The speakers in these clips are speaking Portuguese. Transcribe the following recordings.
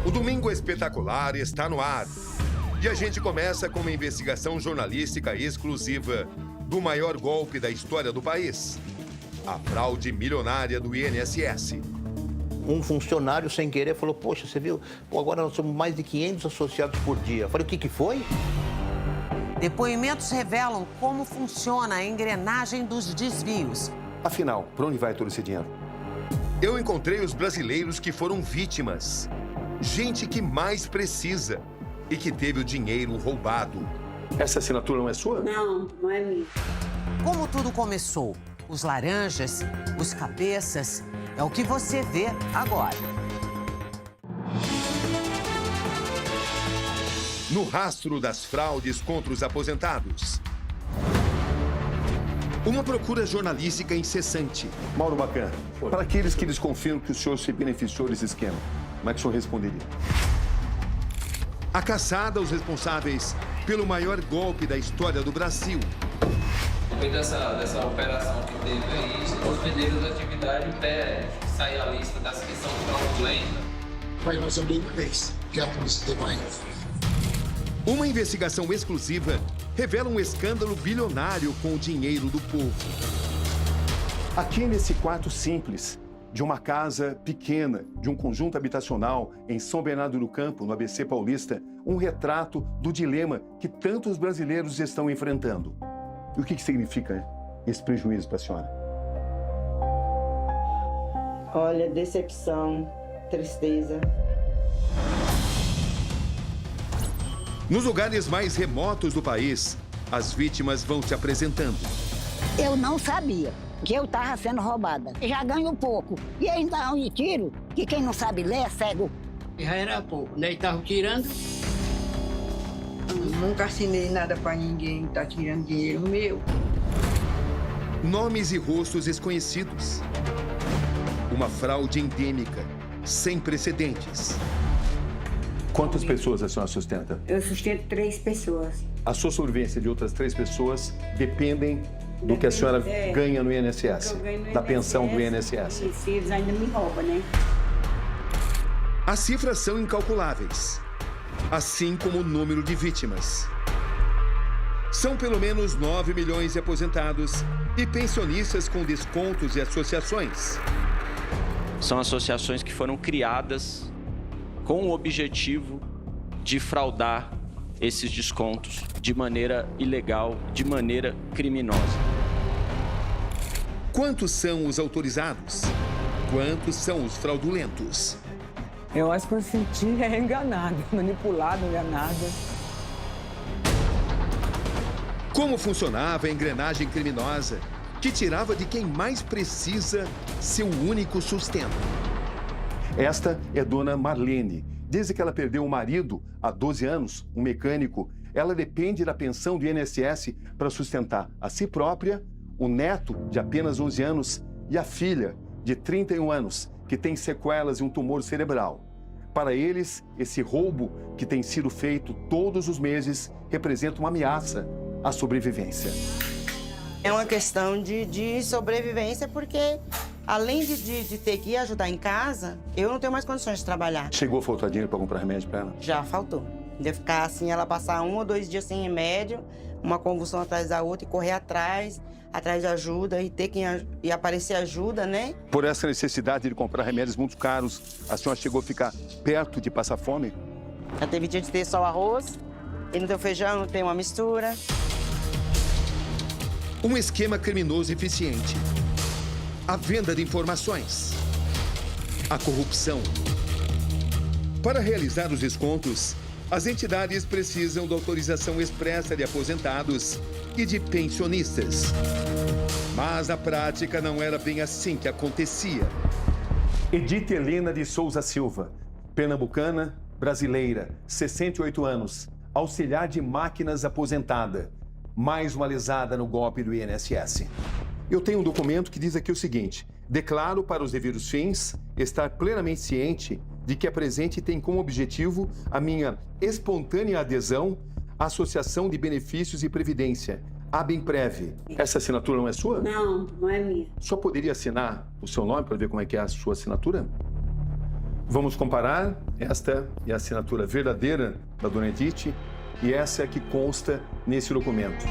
O Domingo Espetacular está no ar. E a gente começa com uma investigação jornalística exclusiva do maior golpe da história do país. A fraude milionária do INSS. Um funcionário, sem querer, falou, poxa, você viu? Pô, agora nós somos mais de 500 associados por dia. Eu falei, o que foi? Depoimentos revelam como funciona a engrenagem dos desvios. Afinal, para onde vai todo esse dinheiro? Eu encontrei os brasileiros que foram vítimas. Gente que mais precisa e que teve o dinheiro roubado. Essa assinatura não é sua? Não, não é minha. Como tudo começou? Os laranjas, os cabeças, é o que você vê agora. No rastro das fraudes contra os aposentados. Uma procura jornalística incessante. Mauro Bacana, para aqueles que desconfiam que o senhor se beneficiou desse esquema, como é que o senhor responderia? A caçada aos responsáveis pelo maior golpe da história do Brasil. Depois dessa operação que teve aí, os vendedores da atividade sair a lista das que são fraudulentas. Vai mais alguém uma vez, que a polícia tem mais. Uma investigação exclusiva revela um escândalo bilionário com o dinheiro do povo. Aqui nesse quarto simples, de uma casa pequena, de um conjunto habitacional em São Bernardo do Campo, no ABC Paulista, um retrato do dilema que tantos brasileiros estão enfrentando. E o que significa esse prejuízo para a senhora? Olha, decepção, tristeza. Nos lugares mais remotos do país, as vítimas vão se apresentando. Eu não sabia que eu estava sendo roubada. Já ganho pouco. E ainda onde tiro, que quem não sabe ler é cego. Já era pouco, daí estavam tirando. Nunca assinei nada pra ninguém, tá tirando dinheiro meu. Nomes e rostos desconhecidos. Uma fraude endêmica, sem precedentes. Quantas pessoas a senhora sustenta? Eu sustento 3 pessoas. A sua sobrevivência de outras 3 pessoas dependem do que a senhora ganha no INSS, da pensão do INSS. E eles ainda me roubam, né? As cifras são incalculáveis, assim como o número de vítimas. São pelo menos 9 milhões de aposentados e pensionistas com descontos e associações. São associações que foram criadas com o objetivo de fraudar esses descontos de maneira ilegal, de maneira criminosa. Quantos são os autorizados? Quantos são os fraudulentos? Eu acho que eu senti enganada, manipulada, enganada. Como funcionava a engrenagem criminosa que tirava de quem mais precisa seu único sustento? Esta é Dona Marlene. Desde que ela perdeu o marido há 12 anos, um mecânico, ela depende da pensão do INSS para sustentar a si própria, o neto de apenas 11 anos e a filha de 31 anos, que tem sequelas e um tumor cerebral. Para eles, esse roubo que tem sido feito todos os meses representa uma ameaça à sobrevivência. É uma questão de sobrevivência, porque além de ter que ir ajudar em casa, eu não tenho mais condições de trabalhar. Chegou a faltar dinheiro para comprar remédio para ela? Já faltou. De ficar assim, ela passar 1 ou 2 dias sem remédio, uma convulsão atrás da outra e correr atrás de ajuda e ter que ir aparecer ajuda, né? Por essa necessidade de comprar remédios muito caros, a senhora chegou a ficar perto de passar fome? Já teve dia de ter só o arroz, e não tem o feijão, não tem uma mistura. Um esquema criminoso eficiente. A venda de informações. A corrupção. Para realizar os descontos, as entidades precisam da autorização expressa de aposentados e de pensionistas. Mas na prática não era bem assim que acontecia. Edith Helena de Souza Silva, pernambucana, brasileira, 68 anos, auxiliar de máquinas aposentada, mais uma lesada no golpe do INSS. Eu tenho um documento que diz aqui o seguinte: declaro para os devidos fins estar plenamente ciente de que a presente tem como objetivo a minha espontânea adesão à Associação de Benefícios e Previdência, ABEMPREV. Essa assinatura não é sua? Não, não é minha. Só poderia assinar o seu nome para ver como é que é a sua assinatura? Vamos comparar. Esta é a assinatura verdadeira da dona Edith e essa é a que consta nesse documento.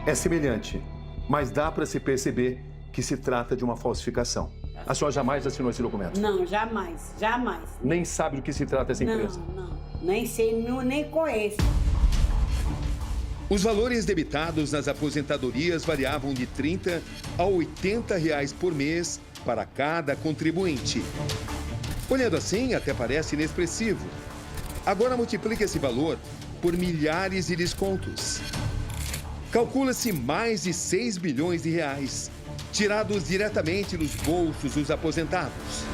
É semelhante, mas dá para se perceber que se trata de uma falsificação. A senhora jamais assinou esse documento? Não, jamais, jamais. Nem sabe do que se trata essa empresa? Não. Nem sei, nem conheço. Os valores debitados nas aposentadorias variavam de R$30 a R$80 por mês para cada contribuinte. Olhando assim, até parece inexpressivo. Agora multiplique esse valor por milhares de descontos. Calcula-se mais de R$6 bilhões, tirados diretamente dos bolsos dos aposentados.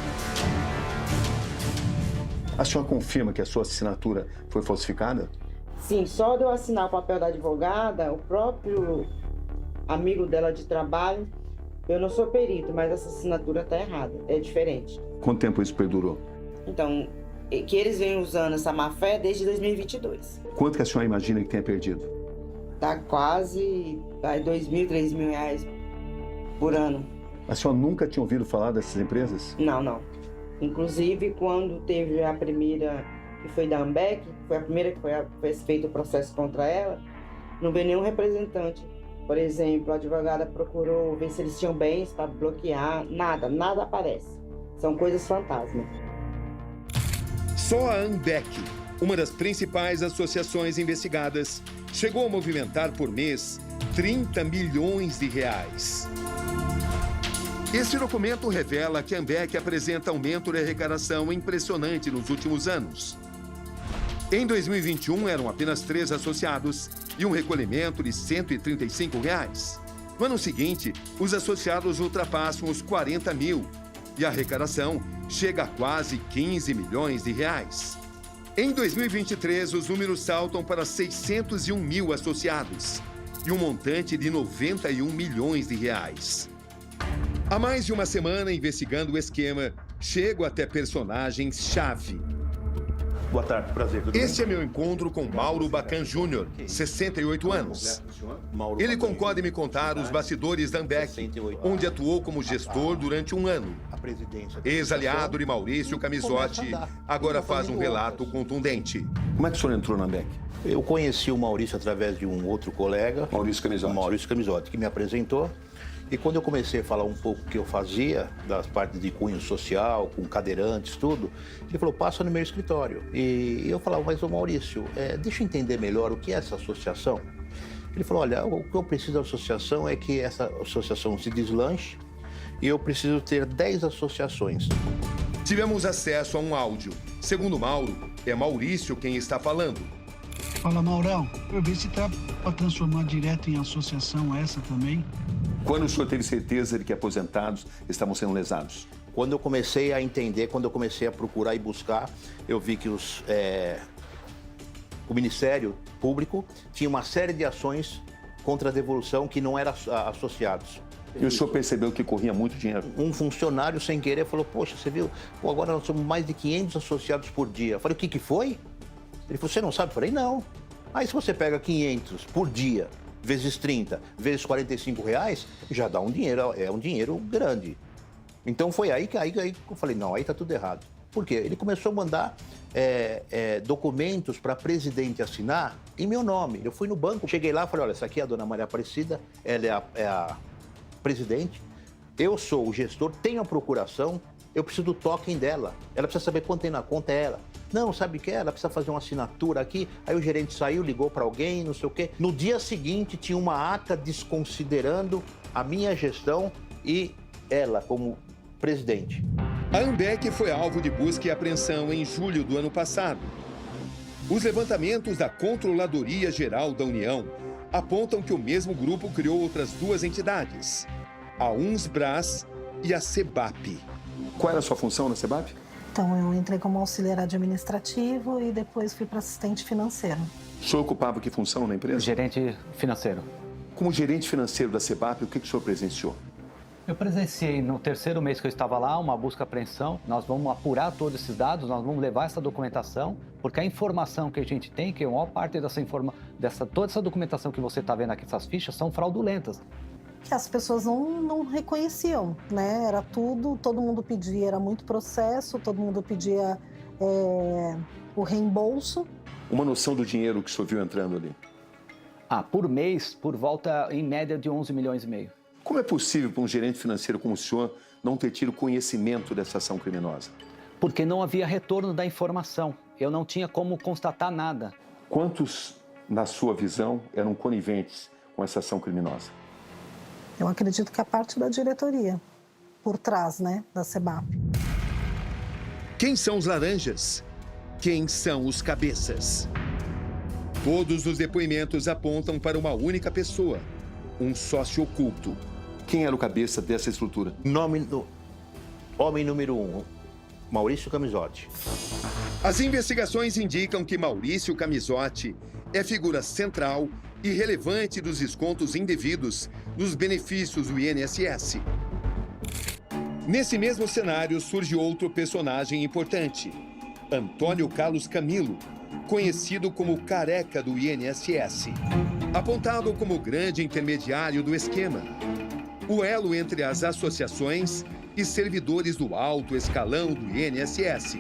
A senhora confirma que a sua assinatura foi falsificada? Sim, só de eu assinar o papel da advogada, o próprio amigo dela de trabalho, eu não sou perito, mas essa assinatura está errada, é diferente. Quanto tempo isso perdurou? Então, que eles vêm usando essa má-fé desde 2022. Quanto que a senhora imagina que tenha perdido? Tá quase R$2.000, R$3.000 por ano. A senhora nunca tinha ouvido falar dessas empresas? Não. Inclusive, quando teve a primeira, que foi da Ambec, foi a primeira que foi feito o processo contra ela, não veio nenhum representante. Por exemplo, a advogada procurou ver se eles tinham bens para bloquear, nada aparece. São coisas fantasmas. Só a Ambec, uma das principais associações investigadas, chegou a movimentar por mês R$30 milhões. Este documento revela que a Ambec apresenta aumento de arrecadação impressionante nos últimos anos. Em 2021, eram apenas 3 associados e um recolhimento de R$135. No ano seguinte, os associados ultrapassam os 40 mil e a arrecadação chega a quase R$15 milhões. Em 2023, os números saltam para 601 mil associados e um montante de R$91 milhões. Há mais de uma semana, investigando o esquema, chego até personagens-chave. Boa tarde, prazer. Este é meu encontro com Mauro Bacan Júnior, 68 anos. Ele concorda em me contar os bastidores da Ambec, onde atuou como gestor durante um ano. Ex-aliado de Maurício Camisotti, agora faz um relato contundente. Como é que o senhor entrou na Ambec? Eu conheci o Maurício através de um outro colega, Maurício Camisotti, que me apresentou. E quando eu comecei a falar um pouco o que eu fazia, das partes de cunho social, com cadeirantes, tudo, ele falou, passa no meu escritório. E eu falava, mas ô Maurício, deixa eu entender melhor o que é essa associação. Ele falou, olha, o que eu preciso da associação é que essa associação se deslanche e eu preciso ter 10 associações. Tivemos acesso a um áudio. Segundo Mauro, é Maurício quem está falando. Fala, Maurão, eu vi se tá para transformar direto em associação essa também. Quando o senhor teve certeza de que aposentados estavam sendo lesados? Quando eu comecei a entender, quando eu comecei a procurar e buscar, eu vi que o Ministério Público tinha uma série de ações contra a devolução que não eram associados. E o senhor percebeu que corria muito dinheiro? Um funcionário, sem querer, falou, poxa, você viu? Agora nós somos mais de 500 associados por dia. Eu falei, o que foi? Ele falou, você não sabe? Eu falei, não. Aí se você pega 500 por dia, vezes 30, vezes R$45, já dá um dinheiro, é um dinheiro grande. Então foi aí que eu falei, não, aí tá tudo errado. Por quê? Ele começou a mandar documentos para presidente assinar em meu nome. Eu fui no banco, cheguei lá e falei, olha, essa aqui é a dona Maria Aparecida, ela é a presidente, eu sou o gestor, tenho a procuração, eu preciso do token dela. Ela precisa saber quanto tem na conta, é ela. Não, sabe o que é? Ela precisa fazer uma assinatura aqui. Aí o gerente saiu, ligou para alguém, não sei o quê. No dia seguinte, tinha uma ata desconsiderando a minha gestão e ela como presidente. A Ambec foi alvo de busca e apreensão em julho do ano passado. Os levantamentos da Controladoria Geral da União apontam que o mesmo grupo criou outras 2 entidades, a Unsbras e a CEBAP. Qual era a sua função na CEBAP? Então, eu entrei como auxiliar administrativo e depois fui para assistente financeiro. O senhor ocupava que função na empresa? Gerente financeiro. Como gerente financeiro da CEBAP, o que o senhor presenciou? Eu presenciei no 3º mês que eu estava lá uma busca e apreensão. Nós vamos apurar todos esses dados, nós vamos levar essa documentação, porque a informação que a gente tem, que a maior parte toda essa documentação que você está vendo aqui, essas fichas, são fraudulentas. que as pessoas não reconheciam, né? Era tudo, todo mundo pedia, era muito processo, todo mundo pedia o reembolso. Uma noção do dinheiro que o senhor viu entrando ali? Por mês, por volta, em média, de 11 milhões e meio. Como é possível para um gerente financeiro como o senhor não ter tido conhecimento dessa ação criminosa? Porque não havia retorno da informação. Eu não tinha como constatar nada. Quantos, na sua visão, eram coniventes com essa ação criminosa? Eu acredito que a parte da diretoria, por trás, né, da SEBAP. Quem são os laranjas? Quem são os cabeças? Todos os depoimentos apontam para uma única pessoa, um sócio oculto. Quem era o cabeça dessa estrutura? Nome do homem número 1, Maurício Camisotti. As investigações indicam que Maurício Camisotti é figura central e relevante dos descontos indevidos nos benefícios do INSS. Nesse mesmo cenário surge outro personagem importante, Antônio Carlos Camilo, conhecido como Careca do INSS, apontado como grande intermediário do esquema, o elo entre as associações e servidores do alto escalão do INSS.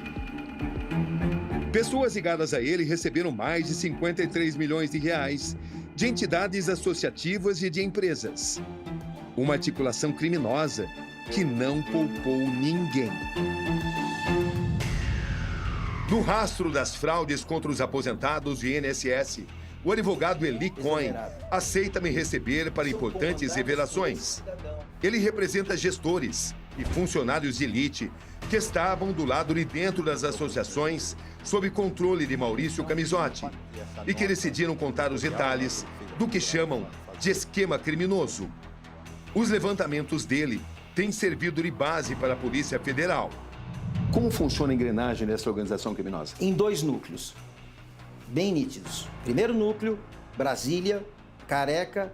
Pessoas ligadas a ele receberam mais de 53 milhões de reais de entidades associativas e de empresas. Uma articulação criminosa que não poupou ninguém. No rastro das fraudes contra os aposentados do INSS, o advogado Eli Cohen aceita me receber para importantes revelações. Ele representa gestores e funcionários de elite que estavam do lado de dentro das associações sob controle de Maurício Camisotti e que decidiram contar os detalhes do que chamam de esquema criminoso. Os levantamentos dele têm servido de base para a Polícia Federal. Como funciona a engrenagem dessa organização criminosa? Em 2 núcleos, bem nítidos. Primeiro núcleo, Brasília, Careca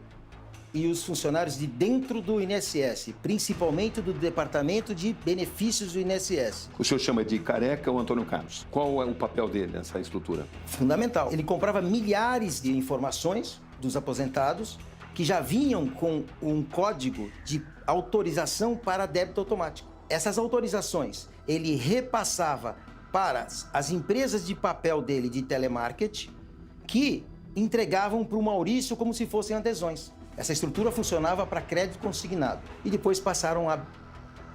e os funcionários de dentro do INSS, principalmente do Departamento de Benefícios do INSS. O senhor chama de Careca ou Antônio Carlos? Qual é o papel dele nessa estrutura? Fundamental. Ele comprava milhares de informações dos aposentados que já vinham com um código de autorização para débito automático. Essas autorizações ele repassava para as empresas de papel dele de telemarketing que entregavam para o Maurício como se fossem adesões. Essa estrutura funcionava para crédito consignado e depois passaram a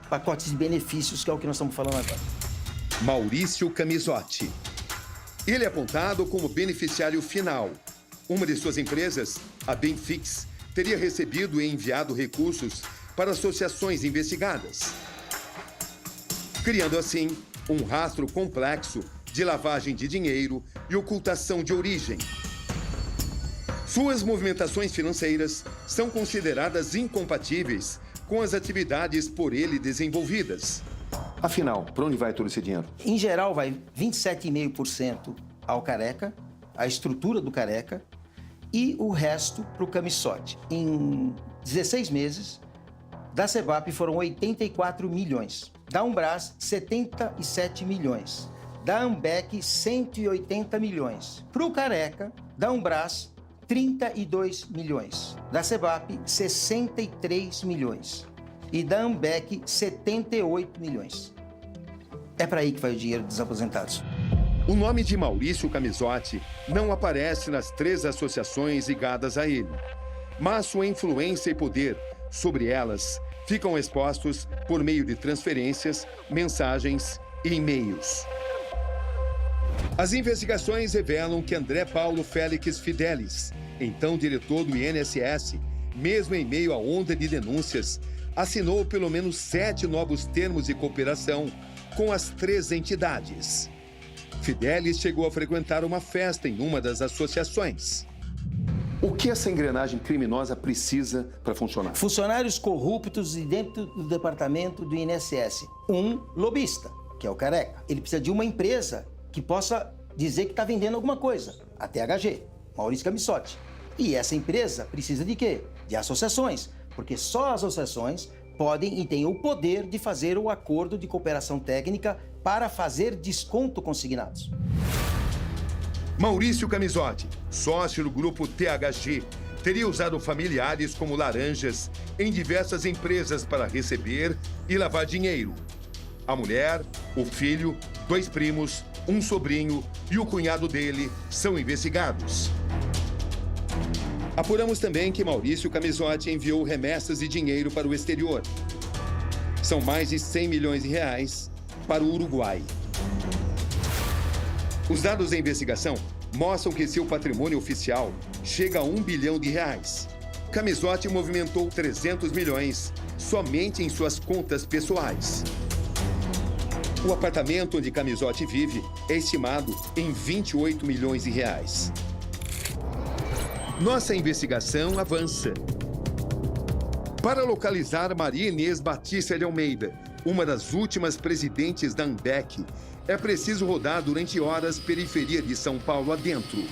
pacotes de benefícios, que é o que nós estamos falando agora. Maurício Camisotti. Ele é apontado como beneficiário final. Uma de suas empresas, a Benfix, teria recebido e enviado recursos para associações investigadas, criando assim um rastro complexo de lavagem de dinheiro e ocultação de origem. Suas movimentações financeiras são consideradas incompatíveis com as atividades por ele desenvolvidas. Afinal, para onde vai todo esse dinheiro? Em geral, vai 27,5% ao Careca, a estrutura do Careca, e o resto para o Camisotti. Em 16 meses, da SEBAP foram 84 milhões. Da Umbras, 77 milhões. Da Ambec, 180 milhões. Para o Careca, da Umbras, 32 milhões. Da SEBAP, 63 milhões. E da Ambec, 78 milhões. É para aí que vai o dinheiro dos aposentados. O nome de Maurício Camisotti não aparece nas 3 associações ligadas a ele, mas sua influência e poder sobre elas ficam expostos por meio de transferências, mensagens e e-mails. As investigações revelam que André Paulo Félix Fidelis, então diretor do INSS, mesmo em meio à onda de denúncias, assinou pelo menos 7 novos termos de cooperação com as 3 entidades. Fidelis chegou a frequentar uma festa em uma das associações. O que essa engrenagem criminosa precisa para funcionar? Funcionários corruptos de dentro do departamento do INSS. Um lobista, que é o Careca. Ele precisa de uma empresa que possa dizer que está vendendo alguma coisa. A THG, Maurício Camisotti. E essa empresa precisa de quê? De associações. Porque só as associações podem e têm o poder de fazer o acordo de cooperação técnica para fazer desconto consignados. Maurício Camisotti, sócio do grupo THG, teria usado familiares como laranjas em diversas empresas para receber e lavar dinheiro. A mulher, o filho, 2 primos, um sobrinho e o cunhado dele são investigados. Apuramos também que Maurício Camisotti enviou remessas e dinheiro para o exterior. São mais de 100 milhões de reais para o Uruguai. Os dados da investigação mostram que seu patrimônio oficial chega a 1 bilhão de reais. Camisotti movimentou 300 milhões somente em suas contas pessoais. O apartamento onde Camisotti vive é estimado em 28 milhões de reais. Nossa investigação avança. Para localizar Maria Inês Batista de Almeida, uma das últimas presidentes da AMBEC, é preciso rodar durante horas periferia de São Paulo adentro.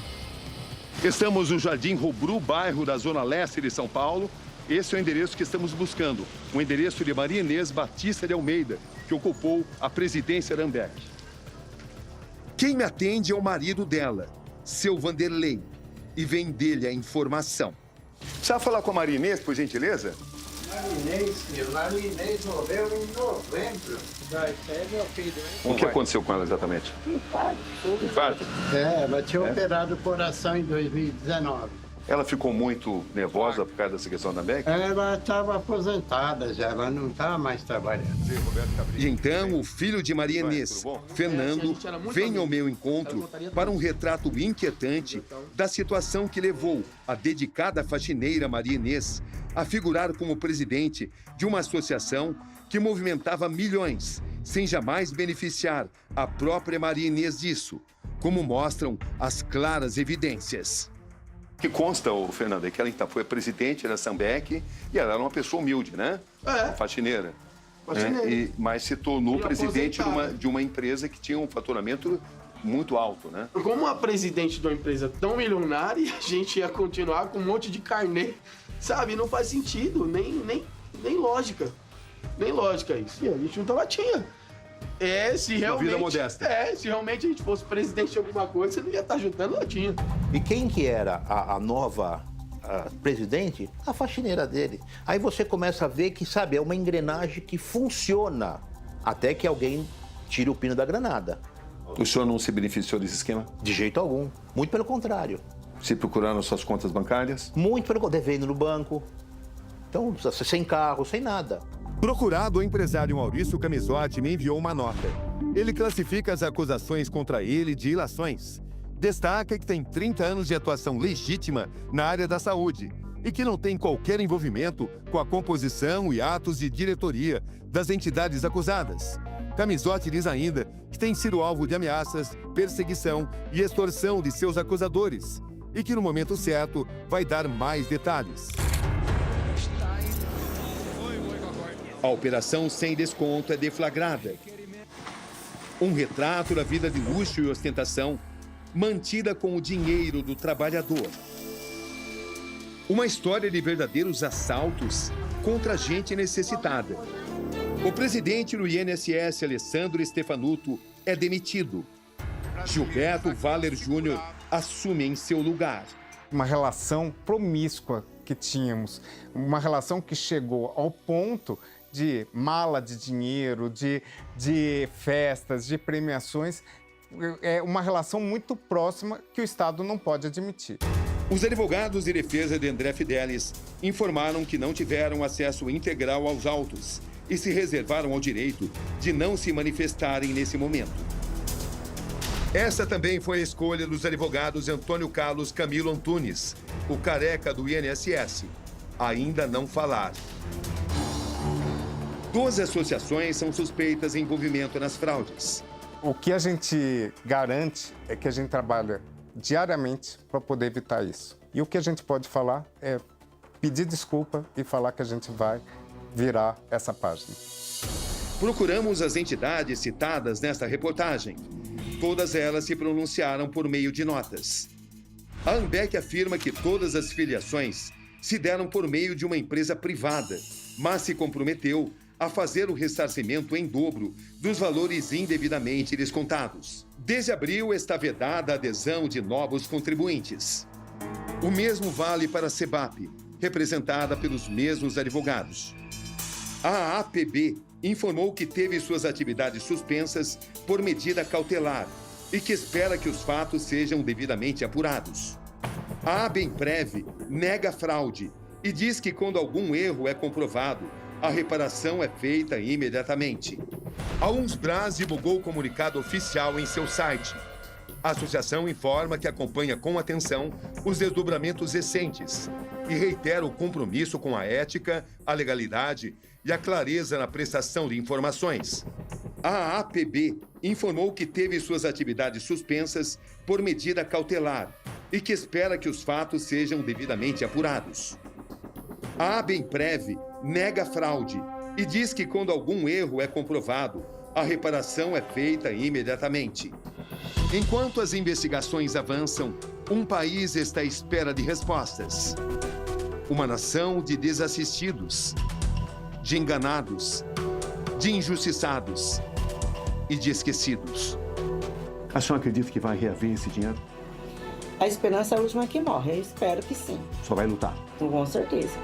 Estamos no Jardim Robru, bairro da Zona Leste de São Paulo. Esse é o endereço que estamos buscando, o endereço de Maria Inês Batista de Almeida, que ocupou a presidência da AMBEC. Quem me atende é o marido dela, seu Vanderlei, e vem dele a informação. Precisa falar com a Maria Inês, por gentileza? Maria Inês morreu em novembro. O que aconteceu com ela exatamente? Infarto? É, ela tinha operado o coração em 2019. Ela ficou muito nervosa por causa dessa questão da AMBEC? Ela estava aposentada já, ela não está mais trabalhando. E então o filho de Maria Inês, Fernando, vem ao meu encontro para um retrato inquietante da situação que levou a dedicada faxineira Maria Inês a figurar como presidente de uma associação que movimentava milhões, sem jamais beneficiar a própria Maria Inês disso, como mostram as claras evidências. O que consta, Fernando, é que ela foi presidente da AMBEC e ela era uma pessoa humilde, né? É. Faxineira. Faxineira. Mas se tornou presidente de uma empresa que tinha um faturamento muito alto, né? Como a presidente de uma empresa tão milionária, a gente ia continuar com um monte de carnê, sabe? Não faz sentido, nem lógica. Nem lógica isso. E a gente não tinha. Se realmente... Vida modesta. Se realmente a gente fosse presidente de alguma coisa, você não ia estar juntando latinha. E quem que era a nova presidente? A faxineira dele. Aí você começa a ver que, sabe, é uma engrenagem que funciona até que alguém tire o pino da granada. O senhor não se beneficiou desse esquema? De jeito algum. Muito pelo contrário. Se procuraram suas contas bancárias? Muito pelo contrário. Devendo no banco. Então, sem carro, sem nada. Procurado, o empresário Maurício Camisotti me enviou uma nota. Ele classifica as acusações contra ele de ilações. Destaca que tem 30 anos de atuação legítima na área da saúde e que não tem qualquer envolvimento com a composição e atos de diretoria das entidades acusadas. Camisotti diz ainda que tem sido alvo de ameaças, perseguição e extorsão de seus acusadores e que no momento certo vai dar mais detalhes. A operação sem desconto é deflagrada. Um retrato da vida de luxo e ostentação, mantida com o dinheiro do trabalhador. Uma história de verdadeiros assaltos contra gente necessitada. O presidente do INSS, Alessandro Stefanuto, é demitido. Gilberto Valer Júnior assume em seu lugar. Uma relação promíscua que tínhamos, uma relação que chegou ao ponto de mala de dinheiro, de festas, de premiações, é uma relação muito próxima que o Estado não pode admitir. Os advogados de defesa de André Fidelis informaram que não tiveram acesso integral aos autos e se reservaram ao direito de não se manifestarem nesse momento. Essa também foi a escolha dos advogados Antônio Carlos Camilo Antunes, o careca do INSS. Ainda não falar. 12 associações são suspeitas em envolvimento nas fraudes. O que a gente garante é que a gente trabalha diariamente para poder evitar isso. E o que a gente pode falar é pedir desculpa e falar que a gente vai virar essa página. Procuramos as entidades citadas nesta reportagem. Todas elas se pronunciaram por meio de notas. A AMBEC afirma que todas as filiações se deram por meio de uma empresa privada, mas se comprometeu a fazer o ressarcimento em dobro dos valores indevidamente descontados. Desde abril está vedada a adesão de novos contribuintes. O mesmo vale para a CEBAP, representada pelos mesmos advogados. A APB informou que teve suas atividades suspensas por medida cautelar e que espera que os fatos sejam devidamente apurados. A ABEMPREV nega fraude e diz que quando algum erro é comprovado, a reparação é feita imediatamente. A Unsbras divulgou o comunicado oficial em seu site. A associação informa que acompanha com atenção os desdobramentos recentes e reitera o compromisso com a ética, a legalidade e a clareza na prestação de informações. A APB informou que teve suas atividades suspensas por medida cautelar e que espera que os fatos sejam devidamente apurados. A ABEMPREV nega fraude e diz que quando algum erro é comprovado, a reparação é feita imediatamente. Enquanto as investigações avançam, um país está à espera de respostas. Uma nação de desassistidos, de enganados, de injustiçados e de esquecidos. A senhora acredita que vai reaver esse dinheiro? A esperança é a última que morre. Eu espero que sim. Só vai lutar? Com certeza.